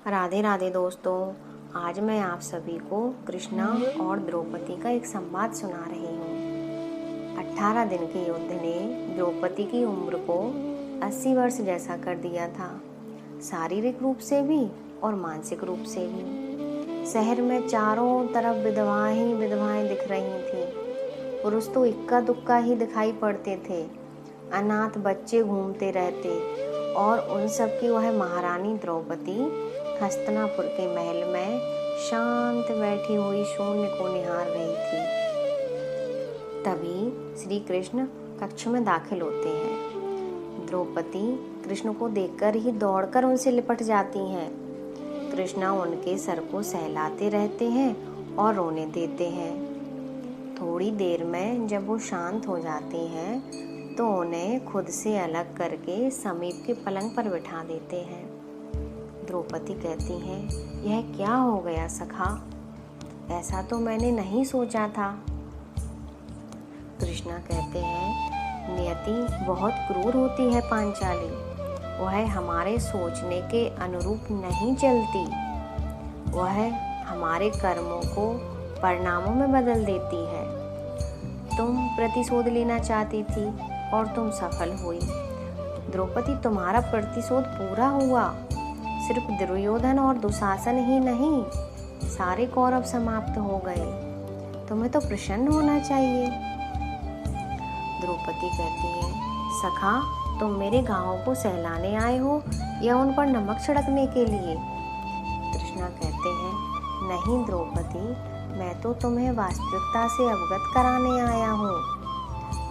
राधे राधे दोस्तों, आज मैं आप सभी को कृष्णा और द्रौपदी का एक संवाद सुना रही हूँ। 18 दिन के युद्ध ने द्रौपदी की उम्र को 80 वर्ष जैसा कर दिया था, शारीरिक रूप से भी और मानसिक रूप से भी। शहर में चारों तरफ विधवाएं ही विधवाएं दिख रही थीं। पुरुष तो इक्का दुक्का ही दिखाई पड़ते थे। अनाथ बच्चे घूमते रहते और उन सब की वह महारानी द्रौपदी हस्तिनापुर के महल में शांत बैठी हुई शून्य को निहार रही थी। तभी श्री कृष्ण कक्ष में दाखिल होते हैं। द्रौपदी कृष्ण को देखकर ही दौड़कर उनसे लिपट जाती हैं। कृष्ण उनके सर को सहलाते रहते हैं और रोने देते हैं। थोड़ी देर में जब वो शांत हो जाती हैं तो उन्हें खुद से अलग करके समीप के पलंग पर बिठा देते हैं। द्रौपदी कहती हैं, यह क्या हो गया सखा? ऐसा तो मैंने नहीं सोचा था। कृष्णा कहते हैं, नियति बहुत क्रूर होती है पांचाली। वह हमारे सोचने के अनुरूप नहीं चलती। वह हमारे कर्मों को परिणामों में बदल देती है। तुम प्रतिशोध लेना चाहती थी और तुम सफल हुई। द्रौपदी, तुम्हारा प्रतिशोध पूरा हुआ। सिर्फ दुर्योधन और दुशासन ही नहीं, सारे कौरव समाप्त हो गए। तुम्हें तो प्रसन्न होना चाहिए। द्रौपदी कहती है, सखा, तुम मेरे गांवों को सहलाने आए हो या उन पर नमक छिड़कने के लिए? कृष्णा कहते हैं, नहीं द्रौपदी, मैं तो तुम्हें वास्तविकता से अवगत कराने आया हूँ।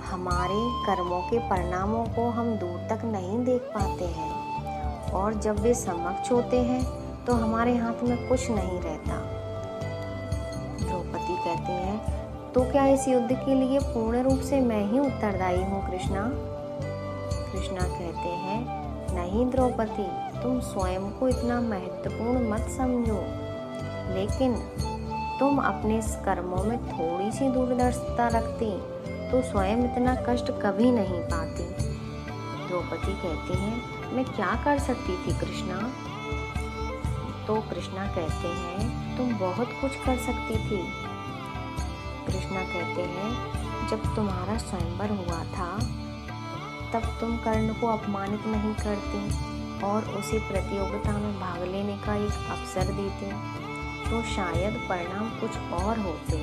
हमारे कर्मों के परिणामों को हम दूर तक नहीं देख पाते हैं और जब वे समक्ष होते हैं तो हमारे हाथ में कुछ नहीं रहता। द्रौपदी कहती है, तो क्या इस युद्ध के लिए पूर्ण रूप से मैं ही उत्तरदायी हूँ कृष्णा? कृष्णा कहते हैं, नहीं द्रौपदी, तुम स्वयं को इतना महत्वपूर्ण मत समझो, लेकिन तुम अपने कर्मों में थोड़ी सी दूरदर्शिता रखती तो स्वयं इतना कष्ट कभी नहीं पाती। द्रौपदी कहती है, मैं क्या कर सकती थी कृष्णा? तो कृष्णा कहते हैं, तुम बहुत कुछ कर सकती थी। कृष्णा कहते हैं, जब तुम्हारा स्वयंवर हुआ था तब तुम कर्ण को अपमानित नहीं करती और उसे प्रतियोगिता में भाग लेने का एक अवसर देती तो शायद परिणाम कुछ और होते।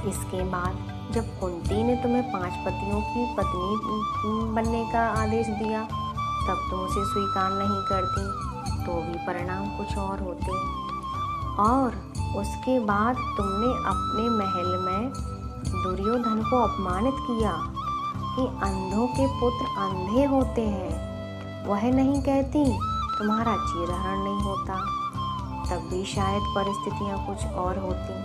इसके बाद जब कुंती ने तुम्हें 5 पतियों की पत्नी बनने का आदेश दिया तब तुम उसे स्वीकार नहीं करती तो भी परिणाम कुछ और होते। और उसके बाद तुमने अपने महल में दुर्योधन को अपमानित किया कि अंधों के पुत्र अंधे होते हैं। वह नहीं कहती तुम्हारा चीरहरण नहीं होता, तब भी शायद परिस्थितियां कुछ और होती।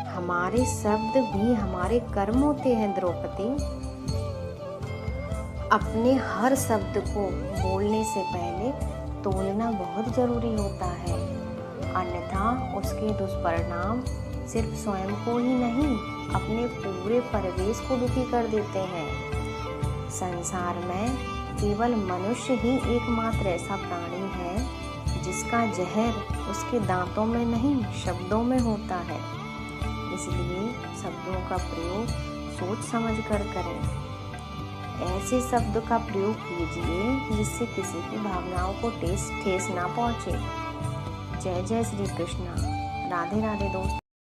हमारे शब्द भी हमारे कर्म होते हैं द्रौपदी। अपने हर शब्द को बोलने से पहले तोलना बहुत जरूरी होता है, अन्यथा उसके दुष्परिणाम सिर्फ स्वयं को ही नहीं, अपने पूरे परिवेश को दुखी कर देते हैं। संसार में केवल मनुष्य ही एकमात्र ऐसा प्राणी है जिसका जहर उसके दांतों में नहीं, शब्दों में होता है। इसलिए शब्दों का प्रयोग सोच समझ कर करें। ऐसे शब्द का प्रयोग कीजिए जिससे किसी की भावनाओं को ठेस ना पहुंचे। जय जय श्री कृष्णा। राधे राधे दोस्त।